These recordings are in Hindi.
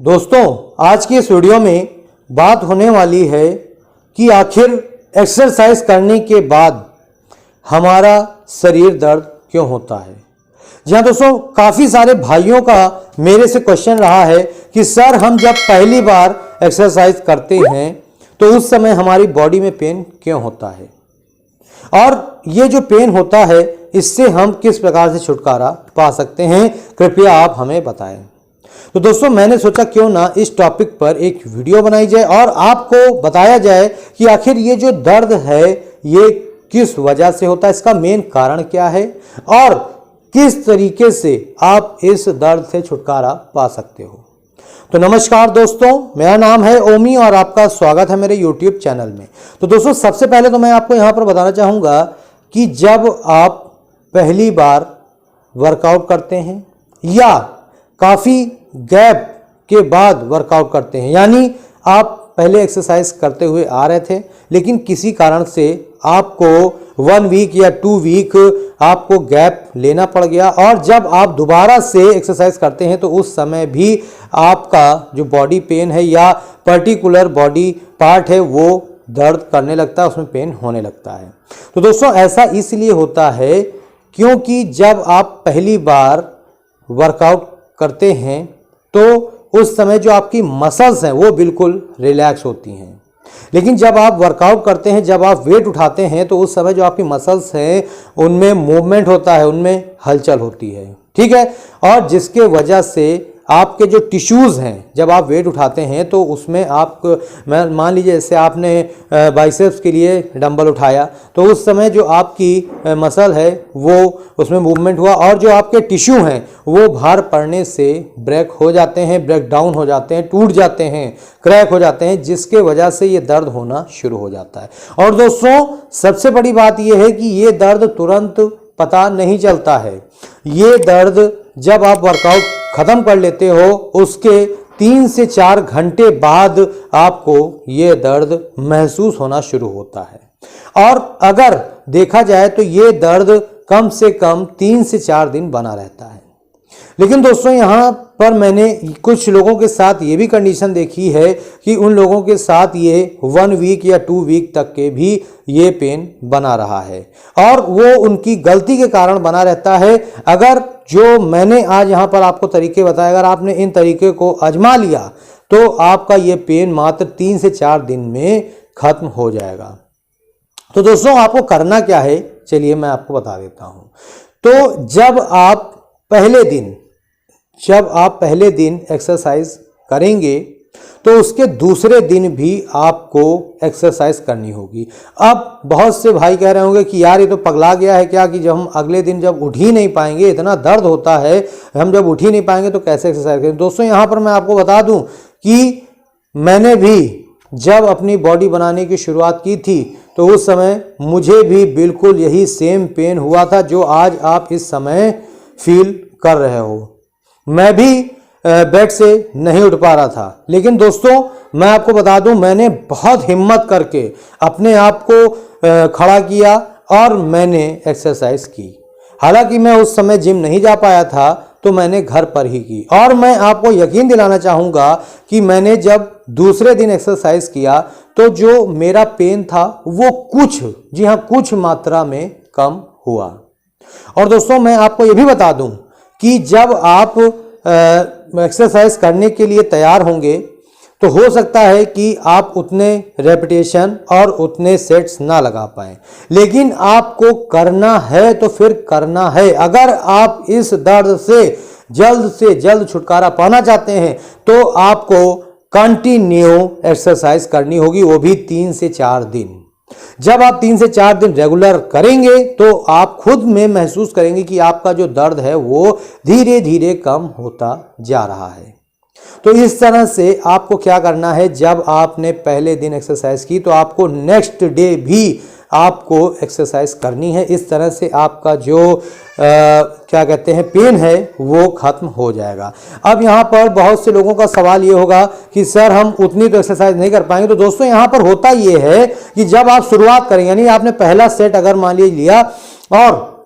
दोस्तों, आज की इस वीडियो में बात होने वाली है कि आखिर एक्सरसाइज करने के बाद हमारा शरीर दर्द क्यों होता है। जी हाँ दोस्तों, काफ़ी सारे भाइयों का मेरे से क्वेश्चन रहा है कि सर हम जब पहली बार एक्सरसाइज करते हैं तो उस समय हमारी बॉडी में पेन क्यों होता है और ये जो पेन होता है इससे हम किस प्रकार से छुटकारा पा सकते हैं, कृपया आप हमें बताएं। तो दोस्तों, मैंने सोचा क्यों ना इस टॉपिक पर एक वीडियो बनाई जाए और आपको बताया जाए कि आखिर ये जो दर्द है ये किस वजह से होता है, इसका मेन कारण क्या है और किस तरीके से आप इस दर्द से छुटकारा पा सकते हो। तो नमस्कार दोस्तों, मेरा नाम है ओमी और आपका स्वागत है मेरे YouTube चैनल में। तो दोस्तों, सबसे पहले तो मैं आपको यहाँ पर बताना चाहूँगा कि जब आप पहली बार वर्कआउट करते हैं या काफ़ी गैप के बाद वर्कआउट करते हैं, यानी आप पहले एक्सरसाइज करते हुए आ रहे थे लेकिन किसी कारण से आपको 1 वीक या 2 वीक आपको गैप लेना पड़ गया और जब आप दोबारा से एक्सरसाइज करते हैं तो उस समय भी आपका जो बॉडी पेन है या पर्टिकुलर बॉडी पार्ट है वो दर्द करने लगता है, उसमें पेन होने लगता है। तो दोस्तों, ऐसा इसलिए होता है क्योंकि जब आप पहली बार वर्कआउट करते हैं तो उस समय जो आपकी मसल्स हैं वो बिल्कुल रिलैक्स होती हैं, लेकिन जब आप वर्कआउट करते हैं, जब आप वेट उठाते हैं तो उस समय जो आपकी मसल्स हैं उनमें मूवमेंट होता है, उनमें हलचल होती है, ठीक है। और जिसके वजह से आपके जो टिश्यूज़ हैं, जब आप वेट उठाते हैं तो उसमें आप मान लीजिए जैसे आपने बाइसेप्स के लिए डंबल उठाया तो उस समय जो आपकी मसल है वो उसमें मूवमेंट हुआ और जो आपके टिश्यू हैं वो भार पड़ने से ब्रेक हो जाते हैं, ब्रेक डाउन हो जाते हैं, टूट जाते हैं, क्रैक हो जाते हैं, जिसके वजह से ये दर्द होना शुरू हो जाता है। और दोस्तों, सबसे बड़ी बात ये है कि ये दर्द तुरंत पता नहीं चलता है। ये दर्द जब आप वर्कआउट ख़त्म कर लेते हो उसके 3 से 4 घंटे बाद आपको ये दर्द महसूस होना शुरू होता है और अगर देखा जाए तो ये दर्द कम से कम 3 से 4 दिन बना रहता है। लेकिन दोस्तों, यहाँ पर मैंने कुछ लोगों के साथ ये भी कंडीशन देखी है कि उन लोगों के साथ ये 1 वीक या 2 वीक तक के भी ये पेन बना रहा है और वो उनकी गलती के कारण बना रहता है। अगर जो मैंने आज यहाँ पर आपको तरीके बताए, अगर आपने इन तरीके को आजमा लिया तो आपका ये पेन मात्र 3 से 4 दिन में खत्म हो जाएगा। तो दोस्तों, आपको करना क्या है, चलिए मैं आपको बता देता हूँ। तो जब आप पहले दिन एक्सरसाइज करेंगे तो उसके दूसरे दिन भी आपको एक्सरसाइज करनी होगी। अब बहुत से भाई कह रहे होंगे कि यार ये तो पगला गया है क्या, कि जब हम अगले दिन जब उठ ही नहीं पाएंगे, इतना दर्द होता है, हम जब उठ ही नहीं पाएंगे तो कैसे एक्सरसाइज करें। दोस्तों, यहाँ पर मैं आपको बता दूं कि मैंने भी जब अपनी बॉडी बनाने की शुरुआत की थी तो उस समय मुझे भी बिल्कुल यही सेम पेन हुआ था जो आज आप इस समय फील कर रहे हो। मैं भी बेड से नहीं उठ पा रहा था, लेकिन दोस्तों मैं आपको बता दूं, मैंने बहुत हिम्मत करके अपने आप को खड़ा किया और मैंने एक्सरसाइज की। हालांकि मैं उस समय जिम नहीं जा पाया था तो मैंने घर पर ही की और मैं आपको यकीन दिलाना चाहूँगा कि मैंने जब दूसरे दिन एक्सरसाइज किया तो जो मेरा पेन था वो कुछ मात्रा में कम हुआ। और दोस्तों, मैं आपको ये भी बता दूं कि जब आप एक्सरसाइज करने के लिए तैयार होंगे तो हो सकता है कि आप उतने रेपिटेशन और उतने सेट्स ना लगा पाएं, लेकिन आपको करना है तो फिर करना है। अगर आप इस दर्द से जल्द छुटकारा पाना चाहते हैं तो आपको कंटिन्यू एक्सरसाइज करनी होगी, वो भी 3 से 4 दिन। जब आप 3 से 4 दिन रेगुलर करेंगे तो आप खुद में महसूस करेंगे कि आपका जो दर्द है वो धीरे धीरे कम होता जा रहा है। तो इस तरह से आपको क्या करना है, जब आपने पहले दिन एक्सरसाइज की तो आपको नेक्स्ट डे भी आपको एक्सरसाइज करनी है। इस तरह से आपका जो क्या कहते हैं पेन है वो खत्म हो जाएगा। अब यहाँ पर बहुत से लोगों का सवाल ये होगा कि सर हम उतनी तो एक्सरसाइज नहीं कर पाएंगे। तो दोस्तों, यहाँ पर होता ये है कि जब आप शुरुआत करें, यानी आपने पहला सेट अगर मान लिया और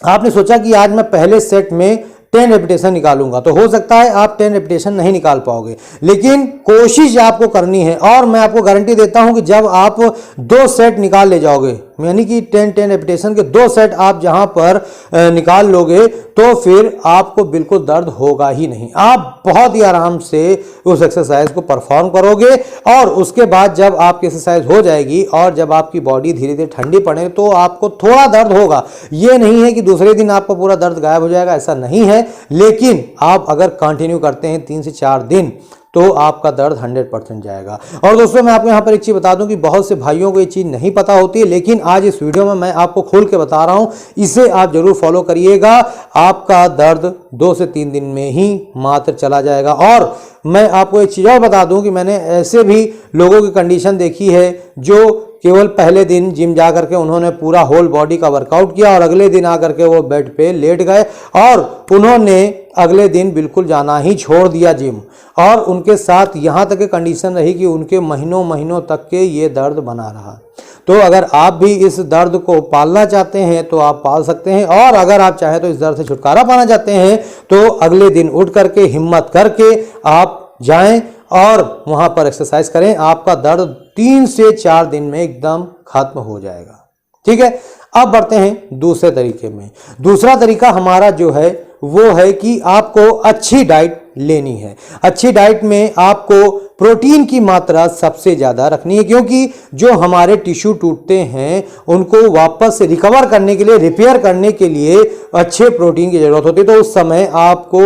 आपने सोचा कि आज मैं पहले सेट में 10 रेपिटेशन निकालूंगा, तो हो सकता है आप 10 रेपिटेशन नहीं निकाल पाओगे, लेकिन कोशिश आपको करनी है। और मैं आपको गारंटी देता हूं कि जब आप 2 सेट निकाल ले जाओगे, यानी कि 10 रेपिटेशन के 2 सेट आप जहां पर निकाल लोगे, तो फिर आपको बिल्कुल दर्द होगा ही नहीं। आप बहुत ही आराम से उस एक्सरसाइज को परफॉर्म करोगे और उसके बाद जब आपकी एक्सरसाइज हो जाएगी और जब आपकी बॉडी धीरे धीरे ठंडी पड़े तो आपको थोड़ा दर्द होगा। ये नहीं है कि दूसरे दिन आपका पूरा दर्द गायब हो जाएगा, ऐसा नहीं है, लेकिन आप अगर कंटिन्यू करते हैं 3 से 4 दिन तो आपका दर्द 100% जाएगा। और दोस्तों मैं आपको यहाँ पर एक चीज़ बता दूं कि बहुत से भाइयों को ये चीज़ नहीं पता होती है, लेकिन आज इस वीडियो में मैं आपको खोल के बता रहा हूँ, इसे आप जरूर फॉलो करिएगा। आपका दर्द 2 से 3 दिन में ही मात्र चला जाएगा। और मैं आपको एक चीज़ और बता दूं कि मैंने ऐसे भी लोगों की कंडीशन देखी है जो केवल पहले दिन जिम जा करके उन्होंने पूरा होल बॉडी का वर्कआउट किया और अगले दिन आकर के वो बेड पे लेट गए और उन्होंने अगले दिन बिल्कुल जाना ही छोड़ दिया जिम, और उनके साथ यहाँ तक की कंडीशन रही कि उनके महीनों महीनों तक के ये दर्द बना रहा। तो अगर आप भी इस दर्द को पालना चाहते हैं तो आप पाल सकते हैं, और अगर आप चाहें तो इस दर्द से छुटकारा पाना चाहते हैं तो अगले दिन उठ करके हिम्मत करके आप जाएं और वहां पर एक्सरसाइज करें। आपका दर्द 3 से 4 दिन में एकदम खत्म हो जाएगा। ठीक है, अब बढ़ते हैं दूसरे तरीके में। दूसरा तरीका हमारा जो है वो है कि आपको अच्छी डाइट लेनी है। अच्छी डाइट में आपको प्रोटीन की मात्रा सबसे ज़्यादा रखनी है, क्योंकि जो हमारे टिश्यू टूटते हैं उनको वापस से रिकवर करने के लिए, रिपेयर करने के लिए अच्छे प्रोटीन की ज़रूरत होती है। तो उस समय आपको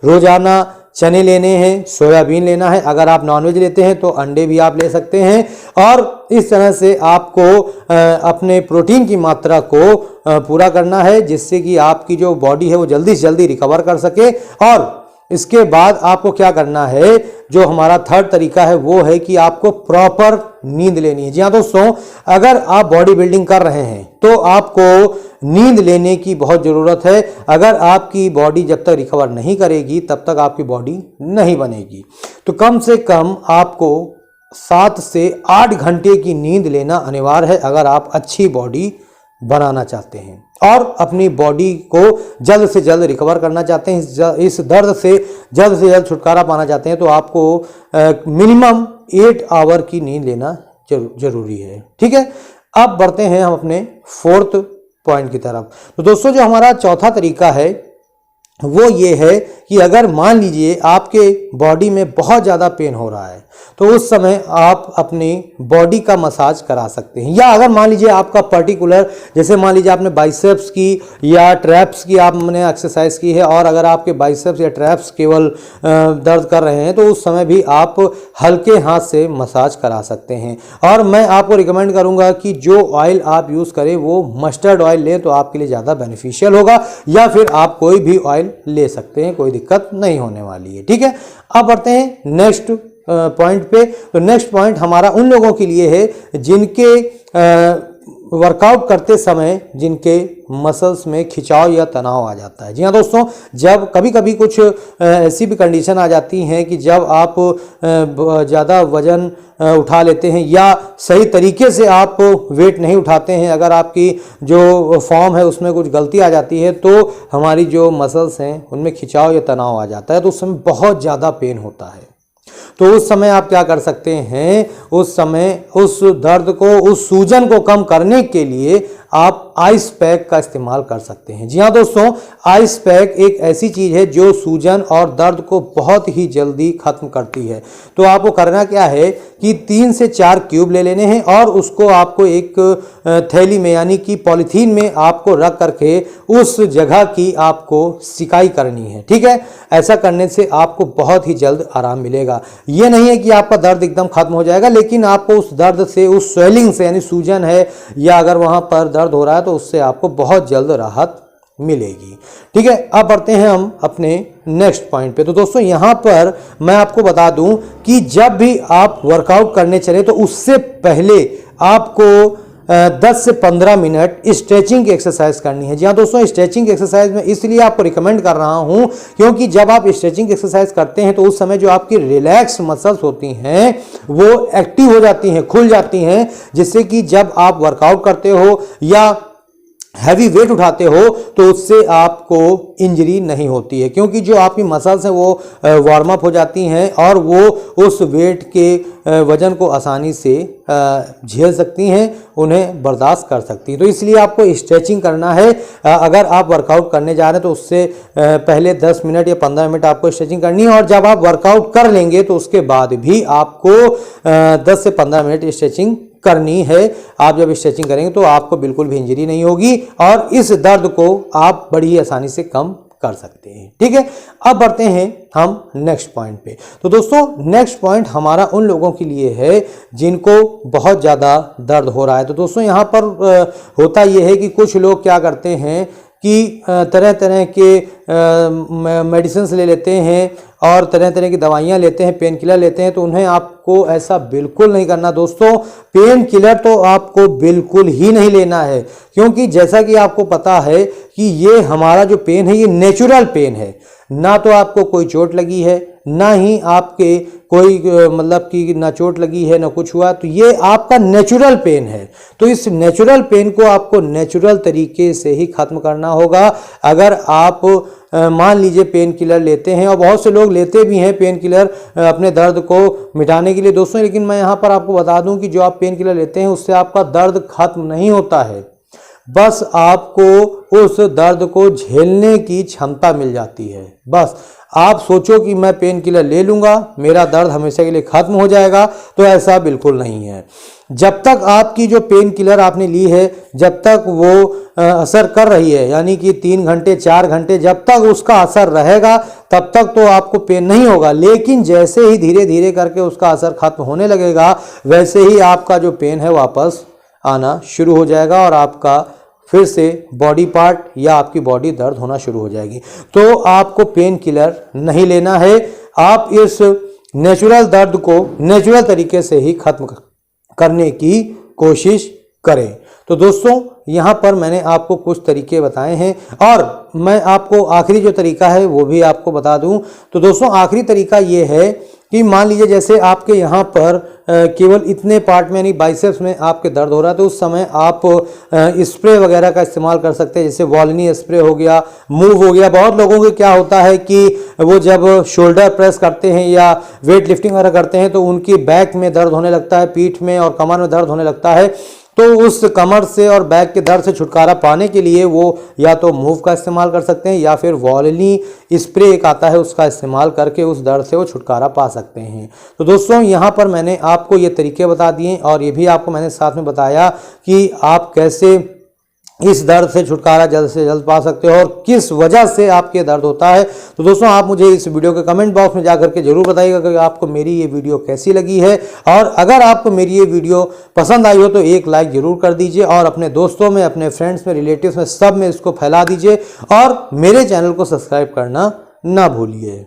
रोज़ाना चने लेने हैं, सोयाबीन लेना है, अगर आप नॉनवेज लेते हैं तो अंडे भी आप ले सकते हैं, और इस तरह से आपको अपने प्रोटीन की मात्रा को पूरा करना है, जिससे कि आपकी जो बॉडी है वो जल्दी से जल्दी रिकवर कर सके। और इसके बाद आपको क्या करना है, जो हमारा थर्ड तरीका है वो है कि आपको प्रॉपर नींद लेनी है। जी हाँ दोस्तों, अगर आप बॉडी बिल्डिंग कर रहे हैं तो आपको नींद लेने की बहुत ज़रूरत है। अगर आपकी बॉडी जब तक रिकवर नहीं करेगी तब तक आपकी बॉडी नहीं बनेगी। तो कम से कम आपको 7 से 8 घंटे की नींद लेना अनिवार्य है अगर आप अच्छी बॉडी बनाना चाहते हैं और अपनी बॉडी को जल्द से जल्द रिकवर करना चाहते हैं, इस दर्द से जल्द छुटकारा पाना चाहते हैं, तो आपको मिनिमम 8 आवर की नींद लेना जरूरी है। ठीक है, अब बढ़ते हैं हम अपने 4th पॉइंट की तरफ। तो दोस्तों जो हमारा चौथा तरीका है वो ये है कि अगर मान लीजिए आपके बॉडी में बहुत ज़्यादा पेन हो रहा है तो उस समय आप अपनी बॉडी का मसाज करा सकते हैं। या अगर मान लीजिए आपका पर्टिकुलर, जैसे मान लीजिए आपने बाइसेप्स की या ट्रैप्स की आपने एक्सरसाइज की है और अगर आपके बाइसेप्स या ट्रैप्स केवल दर्द कर रहे हैं तो उस समय भी आप हल्के हाथ से मसाज करा सकते हैं। और मैं आपको रिकमेंड करूँगा कि जो ऑयल आप यूज़ करें वो मस्टर्ड ऑयल लें तो आपके लिए ज़्यादा बेनिफिशियल होगा, या फिर आप कोई भी ऑयल ले सकते हैं, कोई दिक्कत नहीं होने वाली है। ठीक है, अब बढ़ते हैं नेक्स्ट पॉइंट पे। तो नेक्स्ट पॉइंट हमारा उन लोगों के लिए है जिनके वर्कआउट करते समय जिनके मसल्स में खिंचाव या तनाव आ जाता है। जी हाँ दोस्तों, जब कभी कभी कुछ ऐसी भी कंडीशन आ जाती हैं कि जब आप ज़्यादा वजन उठा लेते हैं या सही तरीके से आप वेट नहीं उठाते हैं, अगर आपकी जो फॉर्म है उसमें कुछ गलती आ जाती है तो हमारी जो मसल्स हैं उनमें खिंचाव या तनाव आ जाता है, तो उस समय बहुत ज़्यादा पेन होता है। तो उस समय आप क्या कर सकते हैं, उस समय उस दर्द को, उस सूजन को कम करने के लिए आप आइस पैक का इस्तेमाल कर सकते हैं। जी हाँ दोस्तों, आइस पैक एक ऐसी चीज़ है जो सूजन और दर्द को बहुत ही जल्दी ख़त्म करती है। तो आपको करना क्या है कि 3 से 4 क्यूब ले लेने हैं और उसको आपको एक थैली में यानी कि पॉलीथीन में आपको रख करके उस जगह की आपको सिकाई करनी है। ठीक है, ऐसा करने से आपको बहुत ही जल्द आराम मिलेगा। ये नहीं है कि आपका दर्द एकदम खत्म हो जाएगा, लेकिन आपको उस दर्द से, उस स्वेलिंग से, यानी सूजन है या अगर वहाँ पर दर्द हो रहा है तो उससे आपको बहुत जल्द राहत मिलेगी। ठीक है, अब बढ़ते हैं हम अपने नेक्स्ट पॉइंट पे। तो दोस्तों यहाँ पर मैं आपको बता दूं कि जब भी आप वर्कआउट करने चले तो उससे पहले आपको 10 से 15 मिनट स्ट्रेचिंग की एक्सरसाइज करनी है। जी हाँ दोस्तों, स्ट्रेचिंग एक्सरसाइज में इसलिए आपको रिकमेंड कर रहा हूँ क्योंकि जब आप स्ट्रेचिंग एक्सरसाइज करते हैं तो उस समय जो आपकी रिलैक्स मसल्स होती हैं वो एक्टिव हो जाती हैं, खुल जाती हैं, जिससे कि जब आप वर्कआउट करते हो या हैवी वेट उठाते हो तो उससे आपको इंजरी नहीं होती है, क्योंकि जो आपकी मसल्स हैं वो वार्म अप हो जाती हैं और वो उस वेट के वज़न को आसानी से झेल सकती हैं, उन्हें बर्दाश्त कर सकती हैं। तो इसलिए आपको स्ट्रेचिंग करना है। अगर आप वर्कआउट करने जा रहे हैं तो उससे पहले 10 मिनट या 15 मिनट आपको स्ट्रेचिंग करनी है, और जब आप वर्कआउट कर लेंगे तो उसके बाद भी आपको 10 से 15 मिनट स्ट्रेचिंग करनी है। आप जब स्ट्रेचिंग करेंगे तो आपको बिल्कुल भी इंजरी नहीं होगी और इस दर्द को आप बड़ी आसानी से कम कर सकते हैं। ठीक है, अब बढ़ते हैं हम नेक्स्ट पॉइंट पे। तो दोस्तों नेक्स्ट पॉइंट हमारा उन लोगों के लिए है जिनको बहुत ज़्यादा दर्द हो रहा है। तो दोस्तों यहाँ पर होता यह है कि कुछ लोग क्या करते हैं कि तरह तरह के मेडिसिन ले लेते हैं और तरह तरह की दवाइयाँ लेते हैं, पेन किलर लेते हैं। तो उन्हें आपको ऐसा बिल्कुल नहीं करना दोस्तों। पेन किलर तो आपको बिल्कुल ही नहीं लेना है, क्योंकि जैसा कि आपको पता है कि ये हमारा जो पेन है ये नेचुरल पेन है। ना तो आपको कोई चोट लगी है, ना ही आपके कोई मतलब कि ना चोट लगी है ना कुछ हुआ, तो ये आपका नेचुरल पेन है। तो इस नेचुरल पेन को आपको नेचुरल तरीके से ही ख़त्म करना होगा। अगर आप मान लीजिए पेन किलर लेते हैं, और बहुत से लोग लेते भी हैं पेन किलर अपने दर्द को मिटाने के लिए दोस्तों, लेकिन मैं यहाँ पर आपको बता दूँ कि जो आप पेन किलर लेते हैं उससे आपका दर्द खत्म नहीं होता है, बस आपको उस दर्द को झेलने की क्षमता मिल जाती है। बस आप सोचो कि मैं पेन किलर ले लूँगा, मेरा दर्द हमेशा के लिए ख़त्म हो जाएगा, तो ऐसा बिल्कुल नहीं है। जब तक आपकी जो पेन किलर आपने ली है, जब तक वो असर कर रही है, यानी कि 3 घंटे 4 घंटे जब तक उसका असर रहेगा तब तक तो आपको पेन नहीं होगा। लेकिन जैसे ही धीरे धीरे करके उसका असर खत्म होने लगेगा, वैसे ही आपका जो पेन है वापस आना शुरू हो जाएगा और आपका फिर से बॉडी पार्ट या आपकी बॉडी दर्द होना शुरू हो जाएगी। तो आपको पेन किलर नहीं लेना है। आप इस नेचुरल दर्द को नेचुरल तरीके से ही खत्म करने की कोशिश करें। तो दोस्तों यहाँ पर मैंने आपको कुछ तरीके बताए हैं, और मैं आपको आखिरी जो तरीका है वो भी आपको बता दूं। तो दोस्तों आखिरी तरीका ये है कि मान लीजिए जैसे आपके यहाँ पर केवल इतने पार्ट में यानी बाइसेप्स में आपके दर्द हो रहा है, तो उस समय आप स्प्रे वगैरह का इस्तेमाल कर सकते हैं, जैसे वॉलिनी स्प्रे हो गया, मूव हो गया। बहुत लोगों को क्या होता है कि वो जब शोल्डर प्रेस करते हैं या वेट लिफ्टिंग वगैरह करते हैं तो उनकी बैक में दर्द होने लगता है, पीठ में और कमर में दर्द होने लगता है। तो उस कमर से और बैक के दर्द से छुटकारा पाने के लिए वो या तो मूव का इस्तेमाल कर सकते हैं या फिर वॉलिनी स्प्रे एक आता है उसका इस्तेमाल करके उस दर्द से वो छुटकारा पा सकते हैं। तो दोस्तों यहाँ पर मैंने आपको ये तरीके बता दिए, और ये भी आपको मैंने साथ में बताया कि आप कैसे इस दर्द से छुटकारा जल्द से जल्द पा सकते हो और किस वजह से आपके दर्द होता है। तो दोस्तों आप मुझे इस वीडियो के कमेंट बॉक्स में जाकर के जरूर बताइएगा कि आपको मेरी ये वीडियो कैसी लगी है, और अगर आपको मेरी ये वीडियो पसंद आई हो तो एक लाइक जरूर कर दीजिए, और अपने दोस्तों में, अपने फ्रेंड्स में, रिलेटिव्स में, सब में इसको फैला दीजिए, और मेरे चैनल को सब्सक्राइब करना ना भूलिए।